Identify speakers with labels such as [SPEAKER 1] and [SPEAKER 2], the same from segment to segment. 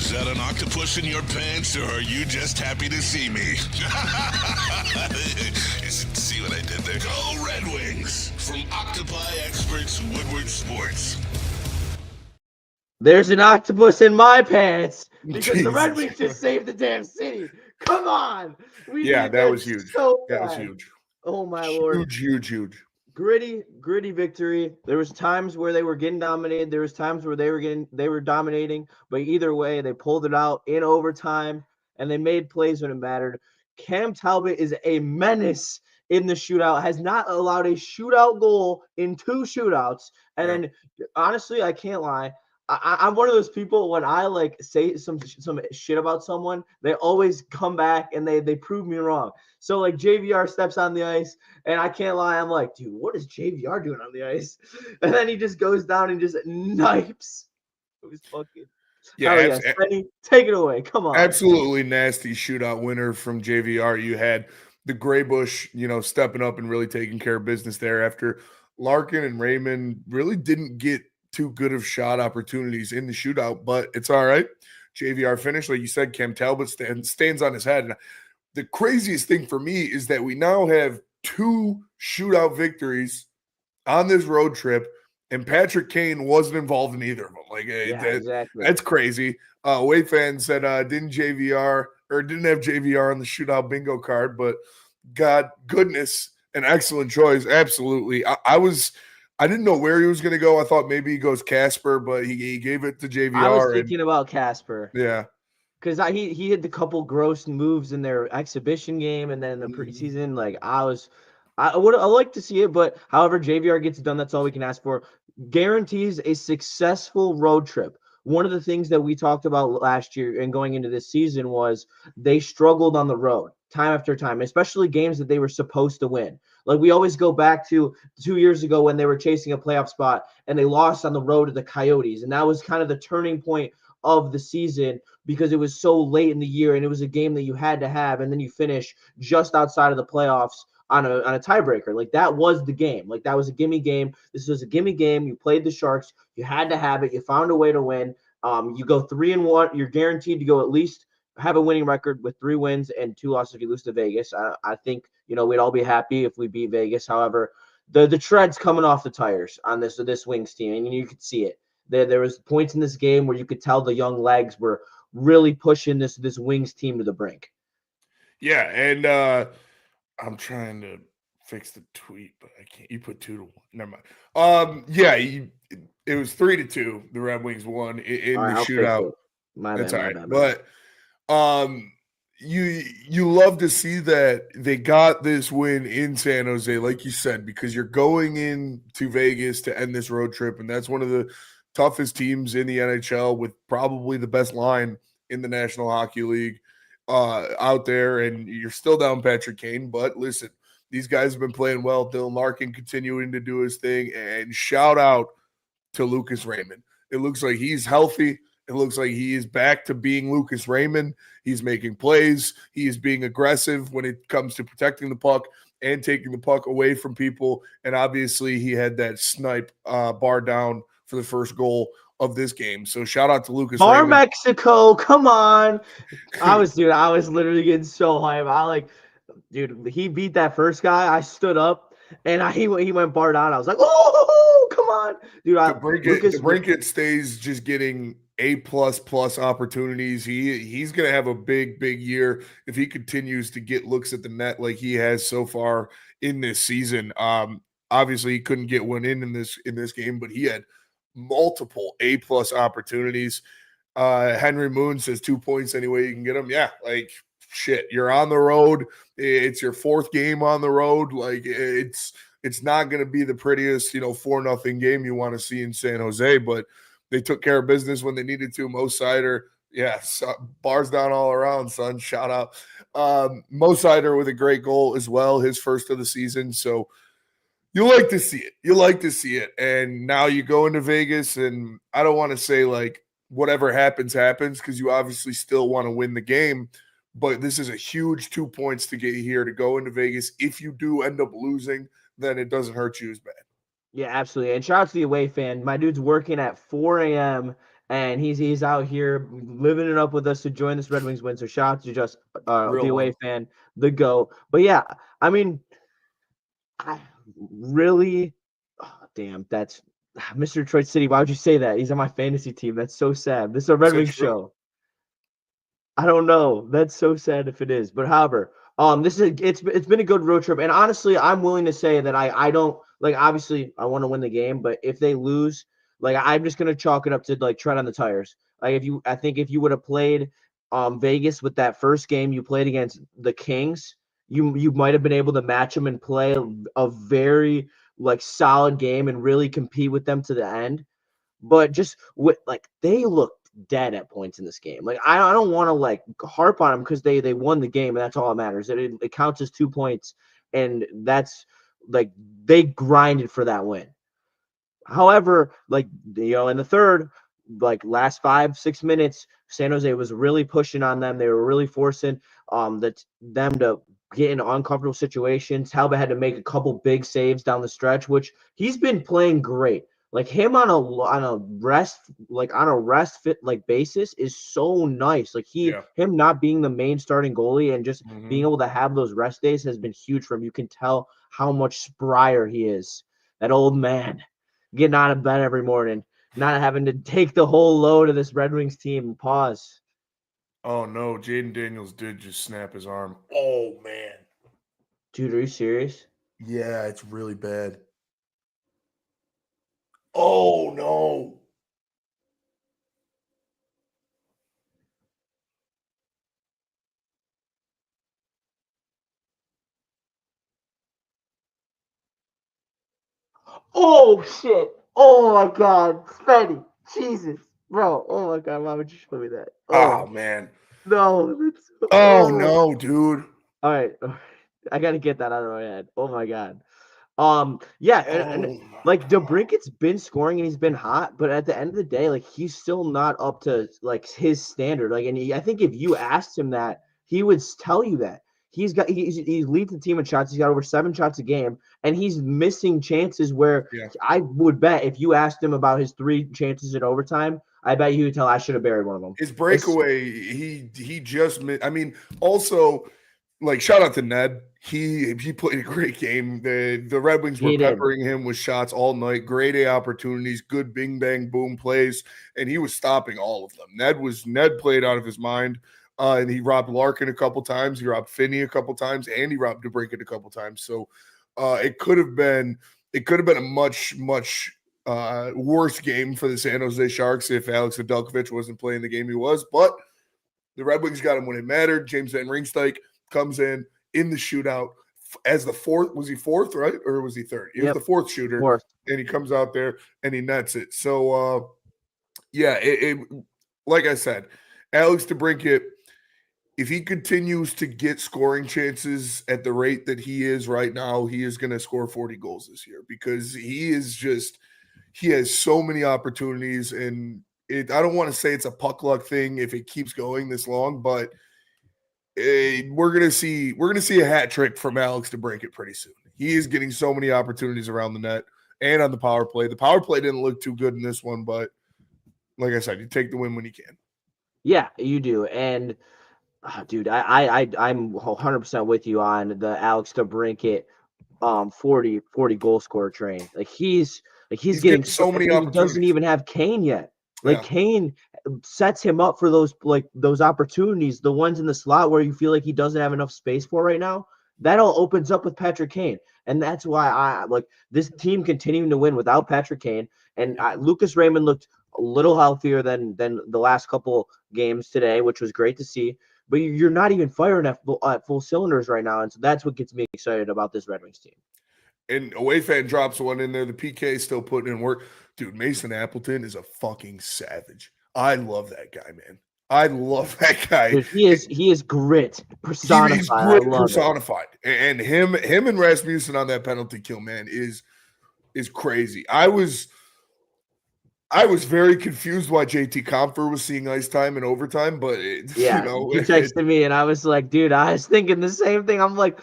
[SPEAKER 1] Is that an octopus in your pants, or are you just happy to see me? See what I did there? Go Red Wings! From Octopi Experts Woodward Sports.
[SPEAKER 2] There's an octopus in my pants because the Red
[SPEAKER 3] Jesus.
[SPEAKER 2] Wings just saved the damn city. Come on. We
[SPEAKER 3] Yeah,
[SPEAKER 2] need
[SPEAKER 3] that was huge.
[SPEAKER 2] so
[SPEAKER 3] That was
[SPEAKER 2] bad.
[SPEAKER 3] huge.
[SPEAKER 2] Oh, my Lord.
[SPEAKER 3] Huge.
[SPEAKER 2] Gritty victory. There was times where they were getting dominated. There was times where they were dominating, but either way, they pulled it out in overtime and they made plays when it mattered. Cam Talbot is a menace in the shootout, has not allowed a shootout goal in 2 shootouts. And then honestly, I can't lie. I'm one of those people when I like say some shit about someone, they always come back and they prove me wrong. So like JVR steps on the ice and I can't lie, I'm like, dude, what is JVR doing on the ice? And then he just goes down and just knifes. It was fucking Spenny, take it away. Come on.
[SPEAKER 3] Absolutely nasty shootout winner from JVR. You had the Graybush, stepping up and really taking care of business there after Larkin and Raymond really didn't get too good of shot opportunities in the shootout, but it's all right. JVR finished. Like you said, Cam Talbot stands on his head. And the craziest thing for me is that we now have 2 shootout victories on this road trip, and Patrick Kane wasn't involved in either of them.
[SPEAKER 2] Exactly.
[SPEAKER 3] That's crazy. Wade fan said didn't have JVR on the shootout bingo card, but God goodness, an excellent choice. Absolutely. I didn't know where he was going to go. I thought maybe he goes Casper, but he gave it to JVR.
[SPEAKER 2] I was thinking about Casper.
[SPEAKER 3] Yeah.
[SPEAKER 2] Because he had the couple gross moves in their exhibition game and then the preseason. Like I like to see it, but however JVR gets it done, that's all we can ask for. Guarantees a successful road trip. One of the things that we talked about last year and going into this season was they struggled on the road time after time, especially games that they were supposed to win. Like we always go back to 2 years ago when they were chasing a playoff spot and they lost on the road to the Coyotes. And that was kind of the turning point of the season because it was so late in the year and it was a game that you had to have. And then you finish just outside of the playoffs on a tiebreaker. Like that was the game. Like that was a gimme game. This was a gimme game. You played the Sharks. You had to have it. You found a way to win. You go 3-1. You're guaranteed to go at least have a winning record with 3 wins and 2 losses if you lose to Vegas. I think, we'd all be happy if we beat Vegas. However, the tread's coming off the tires on this Wings team, and you could see it. There was points in this game where you could tell the young legs were really pushing this Wings team to the brink.
[SPEAKER 3] Yeah, and I'm trying to fix the tweet, but I can't. You put 2-1. Never mind. It was 3-2. The Red Wings won in the shootout. That's all right. But you love to see that they got this win in San Jose, like you said, because you're going into Vegas to end this road trip, and that's one of the toughest teams in the NHL with probably the best line in the National Hockey League out there, and you're still down Patrick Kane. But listen, these guys have been playing well. Dylan Larkin continuing to do his thing, and shout out to Lucas Raymond. It looks like he's healthy. It looks like he is back to being Lucas Raymond. He's making plays. He is being aggressive when it comes to protecting the puck and taking the puck away from people. And obviously he had that snipe bar down for the first goal of this game. So shout out to Lucas
[SPEAKER 2] Bar
[SPEAKER 3] Raymond.
[SPEAKER 2] Mexico, come on. I was literally getting so hyped. He beat that first guy. I stood up and he went bar down. I was like, oh, come on. Dude,
[SPEAKER 3] DeBrincat stays just getting A++ opportunities. He's going to have a big year if he continues to get looks at the net like he has so far in this season. Obviously he couldn't get one in this game, but he had multiple A+ opportunities. Henry Moon says 2 points any way you can get them. Yeah, like shit, you're on the road. It's your 4th game on the road. Like it's not going to be the prettiest, 4-0 game you want to see in San Jose, but they took care of business when they needed to. Mo Sider, bars down all around, son. Shout out. Mo Sider with a great goal as well, his first of the season. So you like to see it. You like to see it. And now you go into Vegas, and I don't want to say like whatever happens, because you obviously still want to win the game. But this is a huge 2 points to get here to go into Vegas. If you do end up losing, then it doesn't hurt you as bad.
[SPEAKER 2] Yeah, absolutely. And shout out to the away fan. My dude's working at 4 a.m. and he's out here living it up with us to join this Red Wings win. So shout out to just
[SPEAKER 3] Real
[SPEAKER 2] the away
[SPEAKER 3] one.
[SPEAKER 2] fan, the go. But yeah, I mean, I really, damn, that's Mr. Detroit City. Why would you say that? He's on my fantasy team. That's so sad. This is a Red
[SPEAKER 3] Is that
[SPEAKER 2] Wings
[SPEAKER 3] true?
[SPEAKER 2] show. I don't know. That's so sad if it is. But however, it's been a good road trip, and honestly, I'm willing to say that I don't like. Obviously, I want to win the game, but if they lose, like I'm just gonna chalk it up to like tread on the tires. Like I think if you would have played Vegas with that first game you played against the Kings, you might have been able to match them and play a very like solid game and really compete with them to the end. But just with like they looked dead at points in this game. Like I don't want to like harp on them because they won the game and that's all that matters. It counts as 2 points, and that's like they grinded for that win. However, like in the third, like last 5-6 minutes, San Jose was really pushing on them. They were really forcing them to get in uncomfortable situations. Talbot had to make a couple big saves down the stretch, which he's been playing great. Like him on a rest fit like basis is so nice. Like him not being the main starting goalie and just being able to have those rest days has been huge for him. You can tell how much sprier he is. That old man getting out of bed every morning, not having to take the whole load of this Red Wings team. Pause.
[SPEAKER 3] Oh no, Jaden Daniels did just snap his arm. Oh man.
[SPEAKER 2] Dude, are you serious?
[SPEAKER 3] Yeah, it's really bad. Oh no.
[SPEAKER 2] Oh shit. Oh my god. Spenny. Jesus. Bro. Oh my god. Why would you show me that?
[SPEAKER 3] Oh
[SPEAKER 2] Oh
[SPEAKER 3] man.
[SPEAKER 2] no. That's
[SPEAKER 3] Oh no, dude.
[SPEAKER 2] All right. I gotta get that out of my head. Oh my god. Yeah, and
[SPEAKER 3] Oh my
[SPEAKER 2] like
[SPEAKER 3] god.
[SPEAKER 2] DeBrinket's been scoring and he's been hot, but at the end of the day, like he's still not up to like his standard. Like, and I think if you asked him that, he would tell you that he leads the team in shots. He's got over 7 shots a game, and he's missing chances where
[SPEAKER 3] Yeah.
[SPEAKER 2] I would bet if you asked him about his 3 chances in overtime, I bet he would tell I should have buried one of them.
[SPEAKER 3] His breakaway, he just missed. I mean, also, like shout out to Ned. He played a great game. The Red Wings were
[SPEAKER 2] He did.
[SPEAKER 3] peppering him with shots all night. Grade A opportunities, good bing bang boom plays, and he was stopping all of them. Ned played out of his mind. And he robbed Larkin a couple times, he robbed Finney a couple times, and he robbed DeBrincat a couple times. So it could have been a much worse game for the San Jose Sharks if Alex Nedeljkovic wasn't playing the game he was. But the Red Wings got him when it mattered. James Van Riemsdyk comes in the shootout as the fourth. Was he fourth, right? Or was he third? He was the fourth shooter.
[SPEAKER 2] Fourth.
[SPEAKER 3] And he comes out there and he nets it. So, yeah, like I said, Alex DeBrincat, if he continues to get scoring chances at the rate that he is right now, he is going to score 40 goals this year because he has so many opportunities. And I don't want to say it's a puck luck thing if it keeps going this long, but we're gonna see a hat trick from Alex DeBrincat pretty soon. He is getting so many opportunities around the net and on the power play. The power play didn't look too good in this one, but like I said, you take the win when you can.
[SPEAKER 2] Yeah, you do. And dude, I'm 100% with you on the Alex DeBrincat 40 goal scorer train. Like he's getting
[SPEAKER 3] so many
[SPEAKER 2] he doesn't
[SPEAKER 3] opportunities.
[SPEAKER 2] even have Kane yet. Like Kane sets him up for those opportunities, the ones in the slot where you feel like he doesn't have enough space for right now. That all opens up with Patrick Kane. And that's why I like this team continuing to win without Patrick Kane. And Lucas Raymond looked a little healthier than the last couple games today, which was great to see. But you're not even firing at full cylinders right now. And so that's what gets me excited about this Red Wings team.
[SPEAKER 3] And away fan drops one in there. The PK is still putting in work. Dude, Mason Appleton is a fucking savage. I love that guy, man. I love that guy.
[SPEAKER 2] Dude, he is grit personified.
[SPEAKER 3] He's grit personified. And him and Rasmussen on that penalty kill, man, is crazy. I was very confused why JT Compher was seeing ice time in overtime, but
[SPEAKER 2] he texted me and I was like, dude, I was thinking the same thing. I'm like,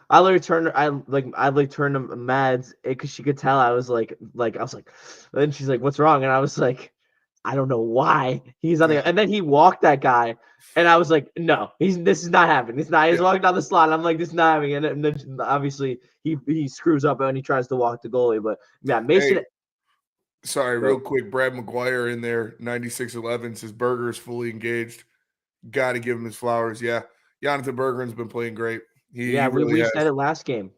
[SPEAKER 2] I turned to Mads because she could tell I was like, and she's like, what's wrong? And I was like, I don't know why he's on the, and then he walked that guy, and I was like, no, this is not happening. It's not. He's walking down the slot. And I'm like, this is not happening. And then obviously he screws up when he tries to walk the goalie. But yeah, Mason.
[SPEAKER 3] Hey, sorry, real quick. Brad McGuire in there, 9611 says Berger is fully engaged. Got to give him his flowers. Yeah, Jonathan Bergeron's been playing great. He really
[SPEAKER 2] we
[SPEAKER 3] has.
[SPEAKER 2] said it last game.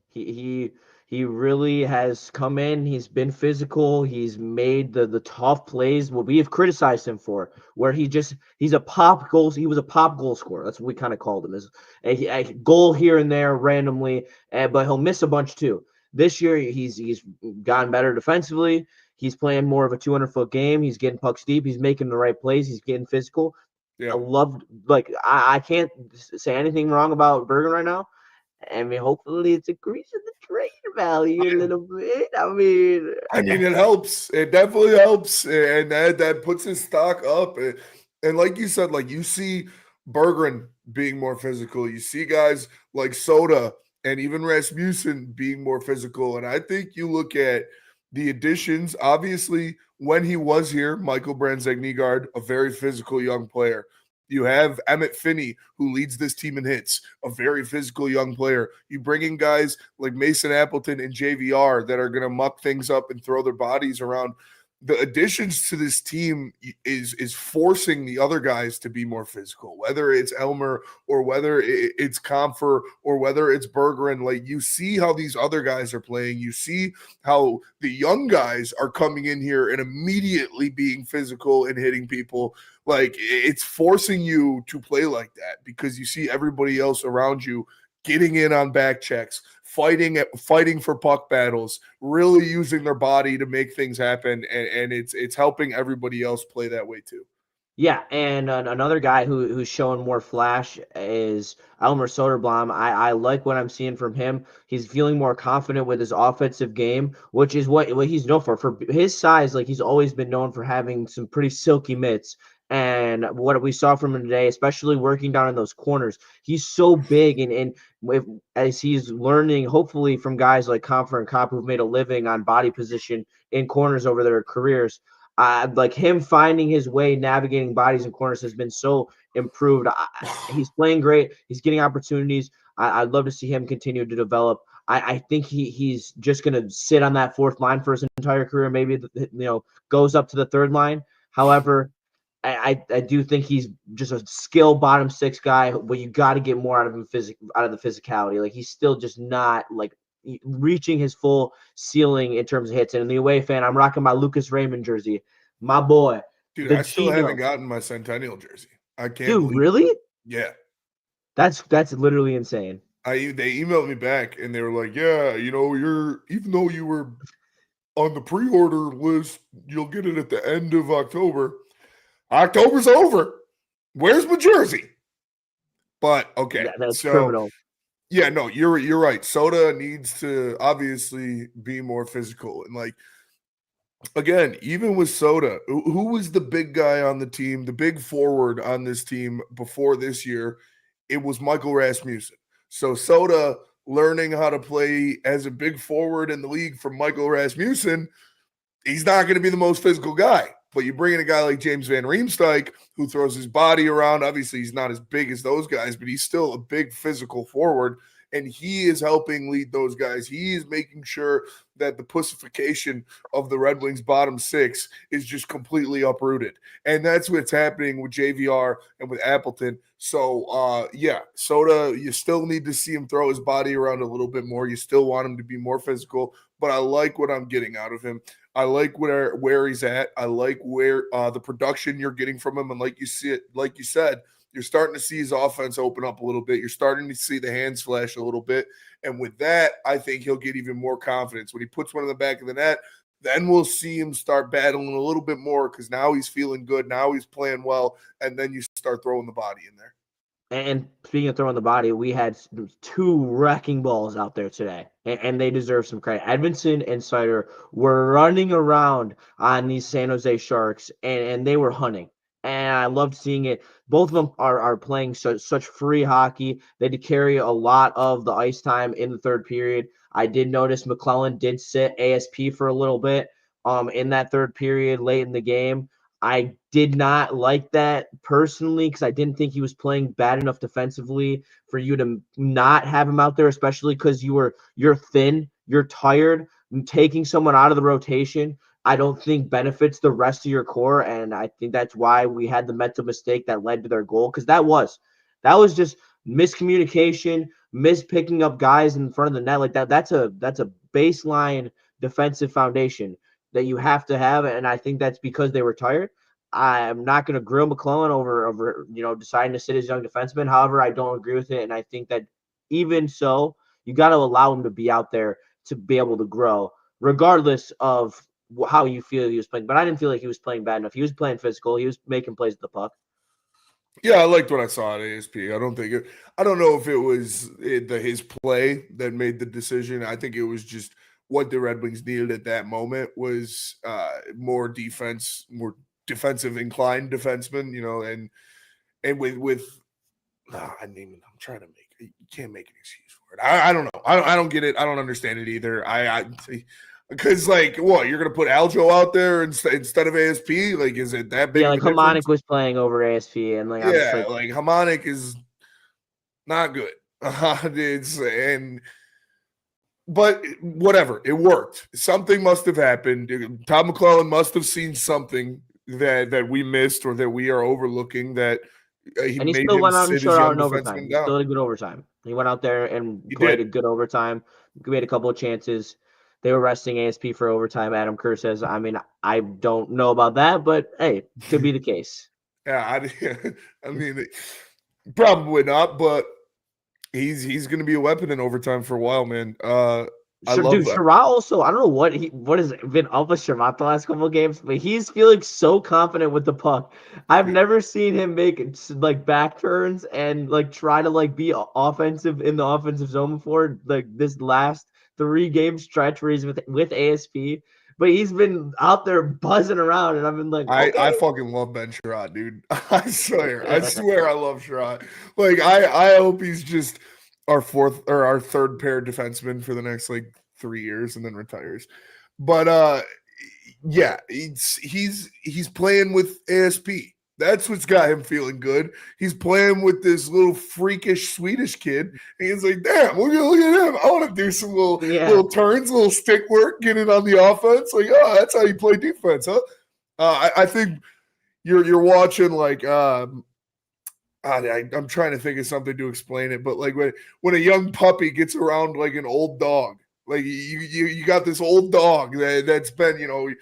[SPEAKER 2] He really has come in. He's been physical. He's made the tough plays. What we have criticized him for, where he's a pop goal. He was a pop goal scorer. That's what we kind of called him, is a goal here and there randomly, but he'll miss a bunch too. This year he's gotten better defensively. He's playing more of a 200-foot game. He's getting pucks deep. He's making the right plays. He's getting physical.
[SPEAKER 3] Yeah.
[SPEAKER 2] I can't say anything wrong about Bergen right now. I mean, hopefully it's increasing the trade value a little bit. I mean,
[SPEAKER 3] it helps. It definitely helps, and that puts his stock up. And like you said, like you see Bergeron being more physical. You see guys like Soda and even Rasmussen being more physical. And I think you look at the additions. Obviously, when he was here, Michael Brandt-Zegnigaard, a very physical young player. You have Emmett Finney, who leads this team in hits, a very physical young player. You bring in guys like Mason Appleton and JVR that are going to muck things up and throw their bodies around. The additions to this team is forcing the other guys to be more physical, whether it's Elmer or whether it's Comfer or whether it's Bergeron. Like, you see how these other guys are playing. You see how the young guys are coming in here and immediately being physical and hitting people. Like, it's forcing you to play like that because you see everybody else around you getting in on back checks, fighting for puck battles, really using their body to make things happen, and it's helping everybody else play that way too.
[SPEAKER 2] Yeah, and another guy who's showing more flash is Elmer Soderblom. I like what I'm seeing from him. He's feeling more confident with his offensive game, which is what he's known for. For his size, like, he's always been known for having some pretty silky mitts. And what we saw from him today, especially working down in those corners, he's so big, and as he's learning, hopefully from guys like Comfer and Kopp who've made a living on body position in corners over their careers. Like him finding his way, navigating bodies and corners has been so improved. He's playing great. He's getting opportunities. I'd love to see him continue to develop. I think he's just going to sit on that fourth line for his entire career. Maybe goes up to the third line. However, I do think he's just a skill bottom six guy, but you got to get more out of him out of the physicality. Like, he's still just not like reaching his full ceiling in terms of hits. And in the away fan, I'm rocking my Lucas Raymond jersey, my boy.
[SPEAKER 3] Dude, I still haven't gotten my Centennial jersey. I can't.
[SPEAKER 2] Dude, really?
[SPEAKER 3] Yeah.
[SPEAKER 2] That's literally insane.
[SPEAKER 3] They emailed me back and they were like, yeah, even though you were on the pre-order list, you'll get it at the end of October. October's over. Where's my jersey? But okay,
[SPEAKER 2] yeah, that's criminal.
[SPEAKER 3] Yeah, no, you're right. Soda needs to obviously be more physical. And like, again, even with Soda, who was the big guy on the team, the big forward on this team before this year? It was Michael Rasmussen. So Soda learning how to play as a big forward in the league from Michael Rasmussen, he's not going to be the most physical guy. But you bring in a guy like James Van Riemsdyk, who throws his body around. Obviously, he's not as big as those guys, but he's still a big physical forward. And he is helping lead those guys. He is making sure that the pussification of the Red Wings bottom six is just completely uprooted. And that's what's happening with JVR and with Appleton. So, Soda, you still need to see him throw his body around a little bit more. You still want him to be more physical. But I like what I'm getting out of him. I like where he's at. I like where the production you're getting from him. And like you said, you're starting to see his offense open up a little bit. You're starting to see the hands flash a little bit. And with that, I think he'll get even more confidence. When he puts one in the back of the net, then we'll see him start battling a little bit more because now he's feeling good. Now he's playing well. And then you start throwing the body in there.
[SPEAKER 2] And speaking of throwing the body, we had two wrecking balls out there today, and they deserve some credit. Edmondson and Sider were running around on these San Jose Sharks, and they were hunting. And I loved seeing it. Both of them are playing such free hockey. They did carry a lot of the ice time in the third period. I did notice McClellan did sit ASP for a little bit in that third period late in the game. I did not like that personally because I didn't think he was playing bad enough defensively for you to not have him out there, especially because you're thin, you're tired. Taking someone out of the rotation, I don't think benefits the rest of your core, and I think that's why we had the mental mistake that led to their goal because that was just miscommunication, mispicking up guys in front of the net like that. That's a baseline defensive foundation that you have to have, and I think that's because they were tired. I'm not going to grill McClellan over deciding to sit his young defenseman. However, I don't agree with it, and I think that even so, you got to allow him to be out there to be able to grow, regardless of how you feel he was playing. But I didn't feel like he was playing bad enough. He was playing physical. He was making plays with the puck.
[SPEAKER 3] Yeah, I liked what I saw at ASP. I don't know if it was his play that made the decision. I think it was just what the Red Wings needed at that moment was more defensive inclined defenseman, and with I'm trying to make you can't make an excuse for it. I don't know. I don't get it. I don't understand it either. Because what you're gonna put Aljo out there instead of ASP? Like, is it that big?
[SPEAKER 2] Yeah,
[SPEAKER 3] of
[SPEAKER 2] like
[SPEAKER 3] a difference?
[SPEAKER 2] Harmonic was playing over ASP, and like I'm just
[SPEAKER 3] Yeah,
[SPEAKER 2] like,
[SPEAKER 3] like Harmonic is not good. But whatever, it worked. Something must have happened. Todd McClellan must have seen something that we missed or that we are overlooking that he
[SPEAKER 2] and he
[SPEAKER 3] made
[SPEAKER 2] still
[SPEAKER 3] him
[SPEAKER 2] went out and
[SPEAKER 3] sit his
[SPEAKER 2] showed out
[SPEAKER 3] young
[SPEAKER 2] in overtime.
[SPEAKER 3] defenseman
[SPEAKER 2] He still
[SPEAKER 3] down.
[SPEAKER 2] had a good overtime. He went out there and
[SPEAKER 3] He
[SPEAKER 2] played a
[SPEAKER 3] did.
[SPEAKER 2] good overtime. He made a couple of chances. They were resting ASP for overtime. Adam Kerr says, I mean, I don't know about that, but hey, could be the case.
[SPEAKER 3] Yeah, I mean, probably not, but he's going to be a weapon in overtime for a while, man. I
[SPEAKER 2] Sure,
[SPEAKER 3] love
[SPEAKER 2] dude.
[SPEAKER 3] that.
[SPEAKER 2] Sherratt also, I don't know what has been up with Sherratt the last couple of games, but he's feeling so confident with the puck. I've never seen him make like back turns and like try to like be offensive in the offensive zone before like this last 3 game stretch where he's with ASP. But he's been out there buzzing around, and I've been like,
[SPEAKER 3] I
[SPEAKER 2] okay.
[SPEAKER 3] fucking love Ben Sherrod, dude. I swear I love Sherrod. Like I hope he's just our fourth or our third pair defenseman for the next like 3 years and then retires. But yeah, he's playing with ASP. That's what's got him feeling good. He's playing with this little freakish Swedish kid. And he's like, damn, look at him. I want to do some little turns, little stick work, get it on the offense. Like, oh, that's how you play defense, huh? I think you're watching like I'm trying to think of something to explain it, but like when a young puppy gets around like an old dog, like you got this old dog that's been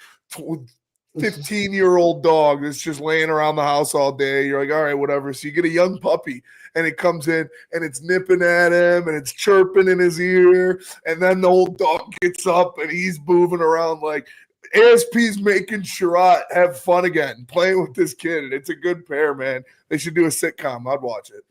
[SPEAKER 3] 15-year-old dog that's just laying around the house all day. You're like, all right, whatever. So you get a young puppy and it comes in and it's nipping at him and it's chirping in his ear, and then the old dog gets up and he's moving around like. ASP's making Sherratt have fun again, playing with this kid, and it's a good pair, man. They should do a sitcom. I'd watch it.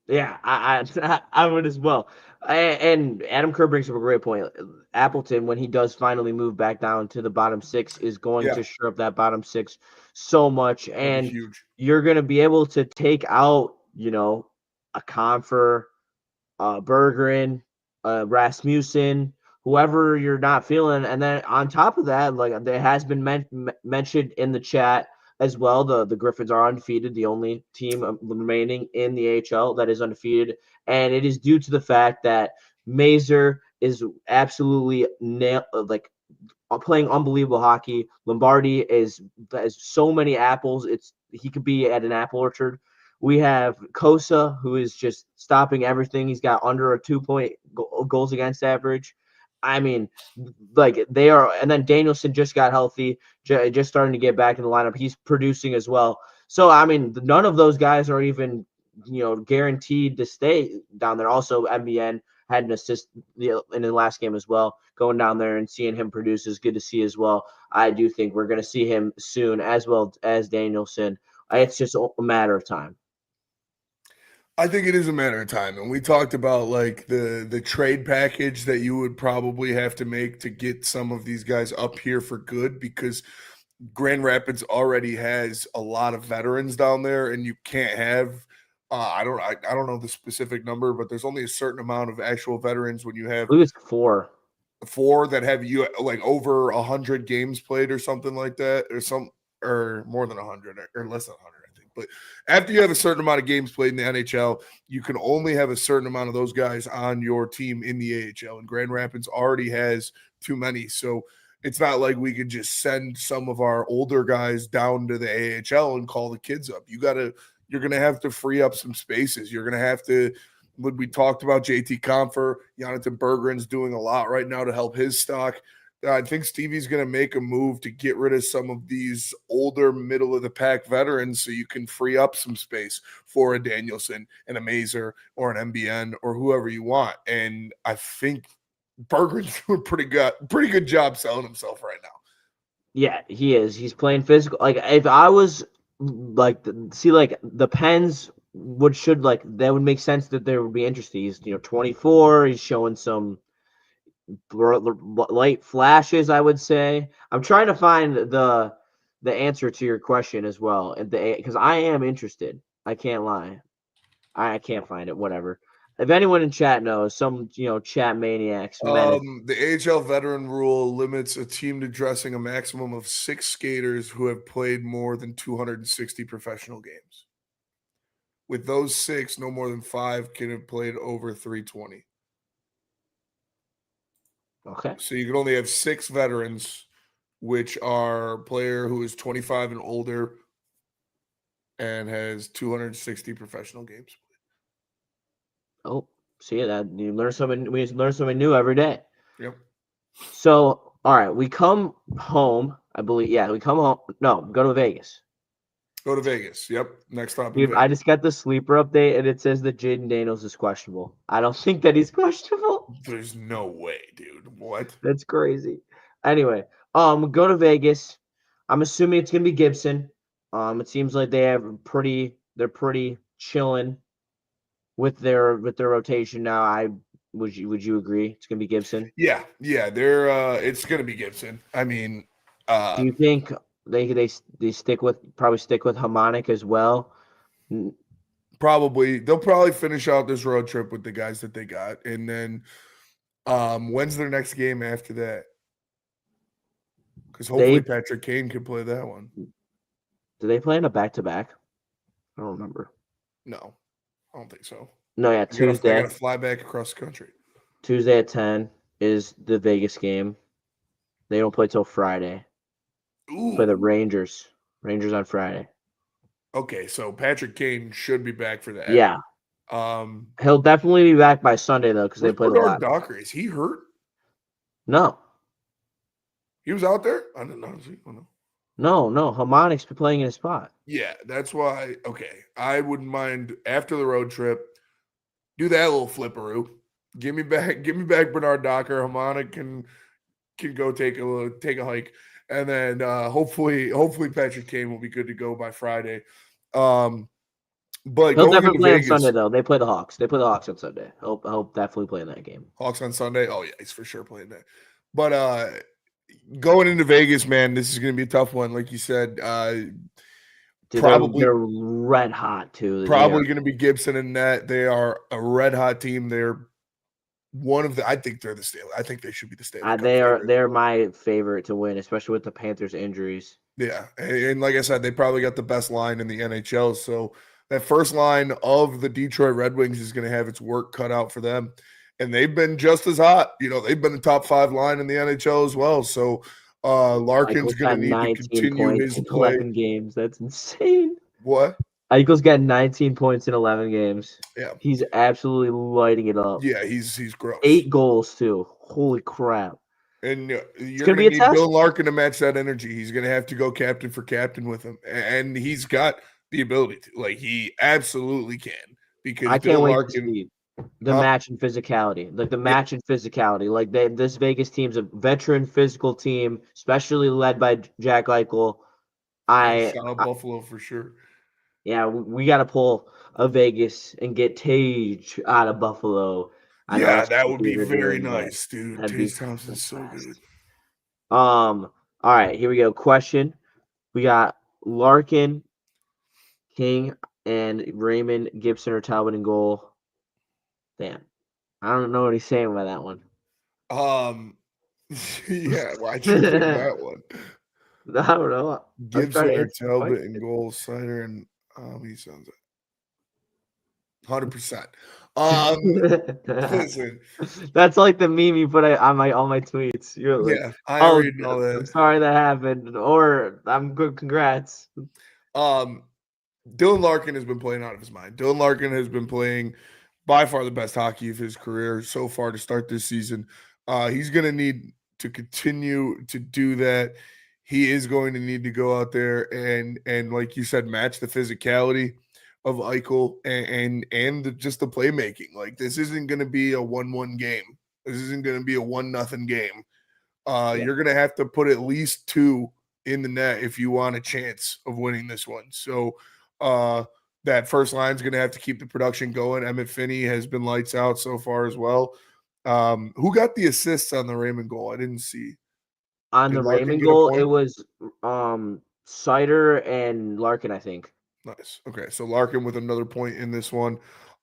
[SPEAKER 2] Yeah, I would as well. And Adam Kerr brings up a great point. Appleton, when he does finally move back down to the bottom 6, is going to shore up that bottom 6 so much. And
[SPEAKER 3] Huge.
[SPEAKER 2] you're going to be able to take out, a Confer, Bergeron, Rasmussen, whoever you're not feeling. And then on top of that, like there has been mentioned in the chat as well, the Griffins are undefeated, the only team remaining in the AHL that is undefeated. And it is due to the fact that Mazur is absolutely playing unbelievable hockey. Lombardi has so many apples. He could be at an apple orchard. We have Kosa, who is just stopping everything. He's got under a 2-point goals against average. I mean, like they are, and then Danielson just got healthy, just starting to get back in the lineup. He's producing as well. So I mean, none of those guys are even guaranteed to stay down there. Also, MBN had an assist in the last game as well. Going down there and seeing him produce is good to see as well. I do think we're going to see him soon, as well as Danielson. It's just a matter of time.
[SPEAKER 3] I think it is a matter of time. And we talked about like the trade package that you would probably have to make to get some of these guys up here for good, because Grand Rapids already has a lot of veterans down there, and you can't have I don't know the specific number, but there's only a certain amount of actual veterans when you have
[SPEAKER 2] I believe it's 4
[SPEAKER 3] that have you like over 100 games played or something like that, or some or more than 100 or less than 100, I think. But after you have a certain amount of games played in the NHL, you can only have a certain amount of those guys on your team in the AHL. And Grand Rapids already has too many. So it's not like we could just send some of our older guys down to the AHL and call the kids up. You're going to have to free up some spaces. You're going to have to, when we talked about JT Compher, Jonathan Berggren's doing a lot right now to help his stock. I think Stevie's going to make a move to get rid of some of these older middle of the pack veterans so you can free up some space for a Danielson and a Mazer or an MBN or whoever you want. And I think Berggren's doing pretty good job selling himself right now.
[SPEAKER 2] Yeah, he is. He's playing physical. Like if I was like the Pens that would make sense that there would be interest. He's 24. He's showing some light flashes, I would say. I'm trying to find the answer to your question as well, and because I am interested. I can't lie. I can't find it. Whatever. If anyone in chat knows, some chat maniacs.
[SPEAKER 3] The AHL veteran rule limits a team to dressing a maximum of 6 skaters who have played more than 260 professional games. With those 6, no more than 5 can have played over 320.
[SPEAKER 2] Okay.
[SPEAKER 3] So you can only have 6 veterans, which are a player who is 25 and older and has 260 professional games.
[SPEAKER 2] Oh, see that you learn something. We learn something new every day.
[SPEAKER 3] Yep.
[SPEAKER 2] So, all right, we come home. I believe. Yeah, we come home. No, go to Vegas.
[SPEAKER 3] Go to Vegas. Yep. Next stop.
[SPEAKER 2] Dude, I just got the sleeper update, and it says that Jaden Daniels is questionable. I don't think that he's questionable.
[SPEAKER 3] There's no way, dude. What?
[SPEAKER 2] That's crazy. Anyway, go to Vegas. I'm assuming it's gonna be Gibson. It seems like they're pretty chilling with their rotation now. Would you agree? It's gonna be Gibson.
[SPEAKER 3] Yeah. They're it's gonna be Gibson. I mean,
[SPEAKER 2] do you think they stick with Hamonic as well?
[SPEAKER 3] Probably. They'll probably finish out this road trip with the guys that they got, and then when's their next game after that? Because hopefully Patrick Kane can play that one.
[SPEAKER 2] Do they play in a back-to-back? I don't remember.
[SPEAKER 3] No, I don't think so.
[SPEAKER 2] No, yeah, Tuesday.
[SPEAKER 3] They got to fly back across the country.
[SPEAKER 2] Tuesday at 10 is the Vegas game. They don't play till Friday.
[SPEAKER 3] Ooh.
[SPEAKER 2] Play the Rangers. Rangers on Friday.
[SPEAKER 3] Okay, so Patrick Kane should be back for that.
[SPEAKER 2] Yeah. He'll definitely be back by Sunday though, because they play the lot.
[SPEAKER 3] Docker, is he hurt?
[SPEAKER 2] No.
[SPEAKER 3] He was out there? I didn't know.
[SPEAKER 2] No. Hamonic's been playing in his spot.
[SPEAKER 3] Yeah, that's why. Okay, I wouldn't mind after the road trip. Do that little flipperoo. Give me back Bernard Docker. Hamonic can go take a hike, and then hopefully Patrick Kane will be good to go by Friday. But
[SPEAKER 2] he'll definitely play on Sunday though. They play the Hawks. They play the Hawks on Sunday. He'll definitely play in that game.
[SPEAKER 3] Hawks on Sunday. Oh yeah, he's for sure playing that. But going into Vegas, man, this is going to be a tough one, like you said.
[SPEAKER 2] Dude, probably they're red hot too.
[SPEAKER 3] Probably going to be Gibson and net. They are a red hot team. They're one of the. I think they're the Stanley. I think they should be the Stanley Cup favorite.
[SPEAKER 2] They're my favorite to win, especially with the Panthers' injuries.
[SPEAKER 3] Yeah, and like I said, they probably got the best line in the NHL. So that first line of the Detroit Red Wings is going to have its work cut out for them. And they've been just as hot. They've been the top 5 line in the NHL as well. So Larkin's going to need to continue his play.
[SPEAKER 2] 11 games. That's insane.
[SPEAKER 3] What?
[SPEAKER 2] Eichel's got 19 points in 11 games.
[SPEAKER 3] Yeah.
[SPEAKER 2] He's absolutely lighting it up.
[SPEAKER 3] Yeah, he's gross.
[SPEAKER 2] 8 goals, too. Holy crap.
[SPEAKER 3] And you're going to need Bill Larkin to match that energy. He's going to have to go captain for captain with him. And he's got the ability to. Like, he absolutely can. Because
[SPEAKER 2] I can't wait to see the match and physicality. Like, the match and physicality. Like, this Vegas team's a veteran physical team, especially led by Jack Eichel.
[SPEAKER 3] Buffalo for sure.
[SPEAKER 2] Yeah, we got to pull a Vegas and get Tage out of Buffalo.
[SPEAKER 3] Yeah, that would be very nice, dude. Tage Thompson's so good.
[SPEAKER 2] All right, here we go. Question. We got Larkin, King, and Raymond, Gibson, or Talbot in goal. Damn. I don't know what he's saying by that one.
[SPEAKER 3] Yeah, why'd you pick that one?
[SPEAKER 2] I don't know. I was trying
[SPEAKER 3] Gibson
[SPEAKER 2] to
[SPEAKER 3] or
[SPEAKER 2] answer the
[SPEAKER 3] Talbot
[SPEAKER 2] question.
[SPEAKER 3] and goal, Cider and he sounds 100%. Listen,
[SPEAKER 2] That's like the meme you put on my all my tweets. You're like,
[SPEAKER 3] yeah, I
[SPEAKER 2] "Oh,
[SPEAKER 3] already know
[SPEAKER 2] I'm
[SPEAKER 3] that.
[SPEAKER 2] sorry that happened," or "I'm good, congrats."
[SPEAKER 3] Um, Dylan Larkin has been playing out of his mind. Dylan Larkin has been playing by far the best hockey of his career so far to start this season. He's going to need to continue to do that. He is going to need to go out there and like you said, match the physicality of Eichel just the playmaking. Like this isn't going to be a 1-1 game. This isn't going to be a 1-0 game.
[SPEAKER 2] Yeah.
[SPEAKER 3] You're going to have to put at least 2 in the net if you want a chance of winning this one. So that first line is going to have to keep the production going. Emmett Finney has been lights out so far as well. Who got the assists on the Raymond goal? I didn't see.
[SPEAKER 2] On
[SPEAKER 3] Did
[SPEAKER 2] the
[SPEAKER 3] Larkin
[SPEAKER 2] Raymond
[SPEAKER 3] get a
[SPEAKER 2] goal, it
[SPEAKER 3] point?
[SPEAKER 2] was Cider and Larkin, I think.
[SPEAKER 3] Nice. Okay, so Larkin with another point in this one.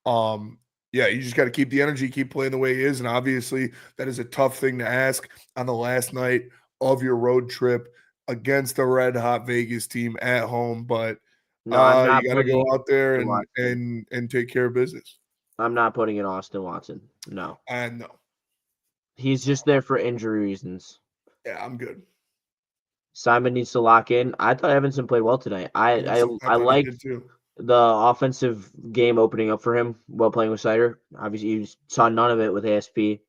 [SPEAKER 3] Yeah, you just got to keep the energy, keep playing the way he is, and obviously that is a tough thing to ask on the last night of your road trip against the red hot Vegas team at home. But
[SPEAKER 2] No, I'm not
[SPEAKER 3] you got to go
[SPEAKER 2] putting
[SPEAKER 3] out there
[SPEAKER 2] Austin Watson.
[SPEAKER 3] and take care of business.
[SPEAKER 2] I'm not putting in Austin Watson. No,
[SPEAKER 3] And no,
[SPEAKER 2] he's just there for injury reasons.
[SPEAKER 3] yeah, I'm good.
[SPEAKER 2] Simon needs to lock in. I thought Evanson played well tonight.
[SPEAKER 3] I
[SPEAKER 2] I
[SPEAKER 3] thought he
[SPEAKER 2] liked
[SPEAKER 3] did too.
[SPEAKER 2] the offensive game opening up for him while playing with Cider. Obviously, you saw none of it with ASP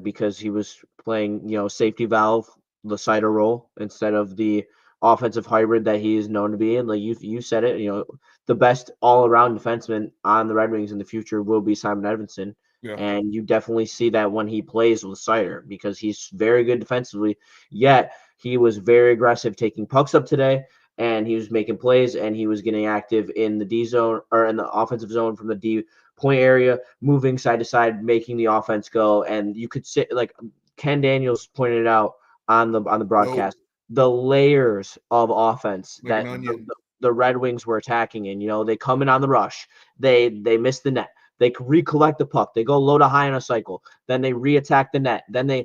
[SPEAKER 2] because he was playing, safety valve, the Cider role instead of the offensive hybrid that he is known to be. And like you said it, the best all around defenseman on the Red Wings in the future will be Simon Edvinsson.
[SPEAKER 3] Yeah.
[SPEAKER 2] And you definitely see that when he plays with Cider because he's very good defensively. Yet he was very aggressive taking pucks up today, and he was making plays, and he was getting active in the D zone or in the offensive zone from the D point area, moving side to side, making the offense go. And you could sit like Ken Daniels pointed out on the broadcast, the layers of offense
[SPEAKER 3] Like an
[SPEAKER 2] that
[SPEAKER 3] onion.
[SPEAKER 2] the Red Wings were attacking in. They come in on the rush, they miss the net, they recollect the puck, they go low to high on a cycle, then they reattack the net, then they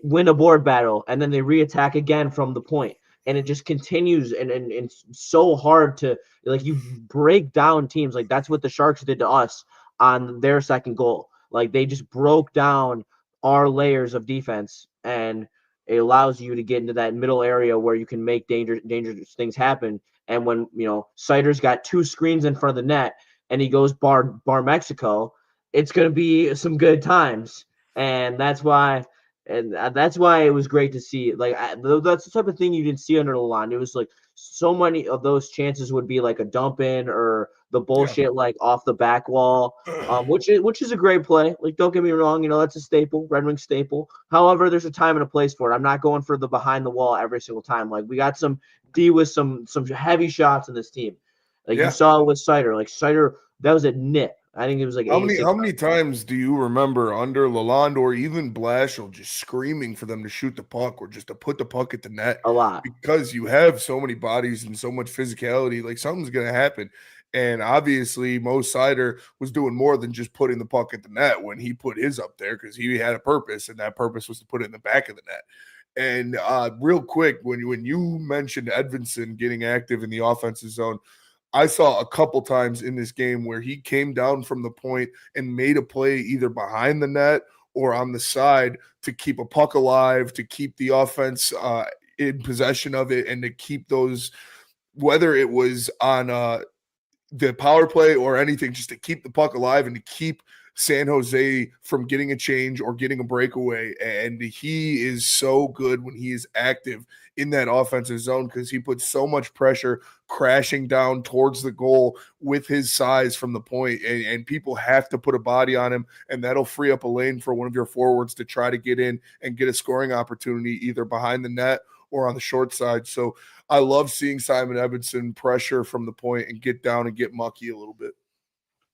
[SPEAKER 2] win a board battle, and then they reattack again from the point. And it just continues, and it's so hard to like you break down teams. Like that's what the Sharks did to us on their second goal. Like they just broke down our layers of defense, and it allows you to get into that middle area where you can make dangerous things happen. And when Cider's got 2 screens in front of the net and he goes bar Mexico, it's going to be some good times. And that's why it was great to see. Like that's the type of thing you didn't see under Lalonde. It was like so many of those chances would be like a dump in or the bullshit like off the back wall, which is a great play. Like don't get me wrong, that's a staple, Red Wing staple. However, there's a time and a place for it. I'm not going for the behind the wall every single time. Like we got some D with some heavy shots in this team. Like you saw it with Cider. Like Cider, that was a nip. I think it was like
[SPEAKER 3] How
[SPEAKER 2] 86.
[SPEAKER 3] many times do you remember under Lalonde or even Blashill just screaming for them to shoot the puck or just to put the puck at the net?
[SPEAKER 2] A lot.
[SPEAKER 3] Because you have so many bodies and so much physicality, like something's going to happen. And obviously, Mo Sider was doing more than just putting the puck at the net when he put his up there because he had a purpose, and that purpose was to put it in the back of the net. And real quick, when you mentioned Edvinsson getting active in the offensive zone, I saw a couple times in this game where he came down from the point and made a play either behind the net or on the side to keep a puck alive, to keep the offense in possession of it, and to keep those, whether it was on the power play or anything, just to keep the puck alive and to keep San Jose from getting a change or getting a breakaway. And he is so good when he is active in that offensive zone because he puts so much pressure crashing down towards the goal with his size from the point. And people have to put a body on him, and that'll free up a lane for one of your forwards to try to get in and get a scoring opportunity either behind the net or on the short side. So I love seeing Simon Edvinsson pressure from the point and get down and get mucky a little bit.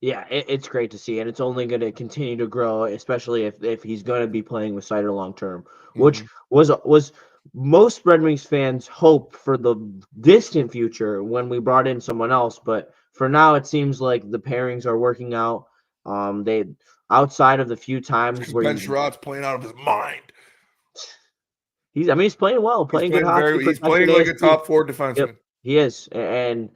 [SPEAKER 2] Yeah, it's great to see, and it's only going to continue to grow, especially if he's going to be playing with Cider long term, which was most Red Wings fans' hope for the distant future when we brought in someone else. But for now, it seems like the pairings are working out. They outside of the few times
[SPEAKER 3] Because
[SPEAKER 2] where
[SPEAKER 3] Ben Sherrod's playing out of his mind.
[SPEAKER 2] He's playing well, playing good hockey.
[SPEAKER 3] He's playing like a
[SPEAKER 2] ASP.
[SPEAKER 3] top 4 defenseman.
[SPEAKER 2] Yep, he is, and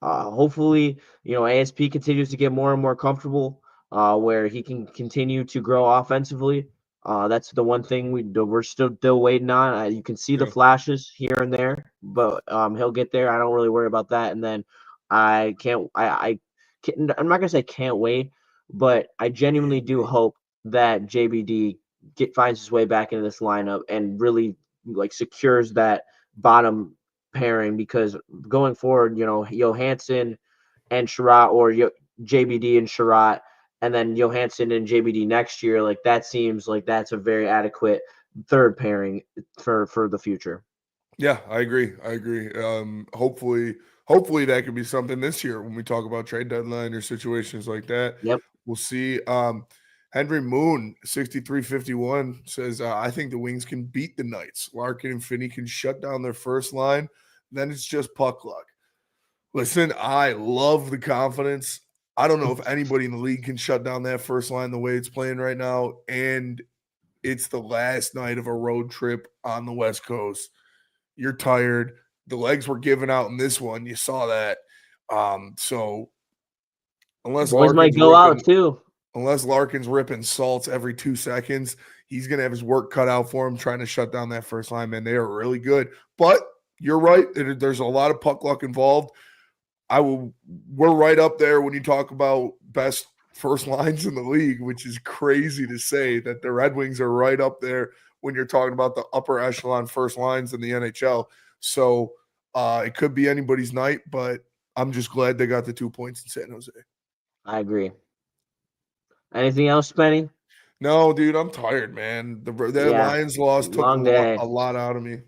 [SPEAKER 2] hopefully, ASP continues to get more and more comfortable, where he can continue to grow offensively. That's the one thing we're still waiting on. You can see the flashes here and there, but he'll get there. I don't really worry about that. And then I'm not gonna say can't wait, but I genuinely do hope that JBD finds his way back into this lineup and really secures that bottom pairing, because going forward, Johansson and Sherratt, or JBD and Sherratt, and then Johansson and JBD next year, that seems like that's a very adequate third pairing for the future.
[SPEAKER 3] Yeah, I agree. Hopefully that could be something this year when we talk about trade deadline or situations like that.
[SPEAKER 2] Yep.
[SPEAKER 3] We'll see. Henry Moon, 6351, says, I think the Wings can beat the Knights. Larkin and Finney can shut down their first line. Then it's just puck luck. Listen, I love the confidence. I don't know if anybody in the league can shut down that first line the way it's playing right now. And it's the last night of a road trip on the West Coast. You're tired. The legs were given out in this one. You saw that. So unless
[SPEAKER 2] boys might go out too.
[SPEAKER 3] Unless Larkin's ripping salts every 2 seconds, he's going to have his work cut out for him trying to shut down that first line, man. They are really good. But you're right. There's a lot of puck luck involved. We're right up there when you talk about best first lines in the league, which is crazy to say that the Red Wings are right up there when you're talking about the upper echelon first lines in the NHL. So it could be anybody's night, but I'm just glad they got the 2 points in San Jose.
[SPEAKER 2] I agree. Anything else, Spenny?
[SPEAKER 3] No, dude, I'm tired, man. That Lions loss took a lot out of me.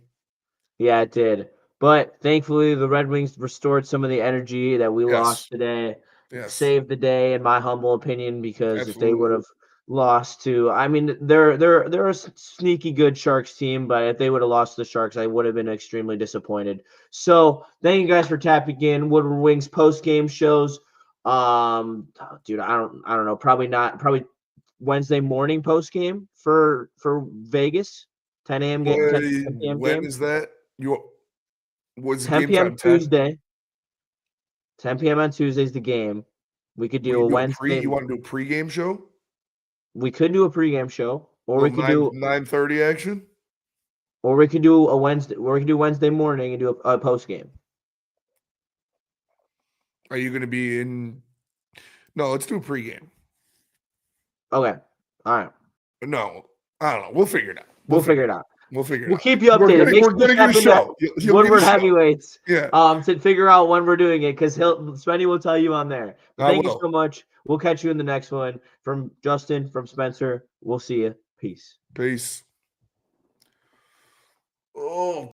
[SPEAKER 2] Yeah, it did. But thankfully, the Red Wings restored some of the energy that we lost today. Saved the day, in my humble opinion, because if they would have lost to, they're a sneaky good Sharks team, but if they would have lost to the Sharks, I would have been extremely disappointed. So thank you guys for tapping in. Woodward Wings post-game shows. Dude, I don't know. Probably Wednesday morning post-game for Vegas. 10 a.m. game. 10 p.m.
[SPEAKER 3] When
[SPEAKER 2] game.
[SPEAKER 3] Is that? Was
[SPEAKER 2] 10 p.m. Tuesday. 10 p.m. on Tuesday is the game. We could do a Wednesday.
[SPEAKER 3] You want to do a pregame show?
[SPEAKER 2] We could do a pregame show, or we could do
[SPEAKER 3] 9:30 action,
[SPEAKER 2] or we could do a Wednesday. Or we could do Wednesday morning and do a postgame.
[SPEAKER 3] Are you going to be in? No, let's do a pregame.
[SPEAKER 2] Okay. All right.
[SPEAKER 3] No, I don't know. We'll figure it out.
[SPEAKER 2] We'll figure it out.
[SPEAKER 3] We'll
[SPEAKER 2] keep you updated.
[SPEAKER 3] We're going to get a show.
[SPEAKER 2] Woodward Heavyweights.
[SPEAKER 3] Yeah.
[SPEAKER 2] To figure out when we're doing it, because Spenny will tell you on there. Thank you so much. We'll catch you in the next one. From Justin, from Spencer. We'll see you. Peace.
[SPEAKER 3] Oh.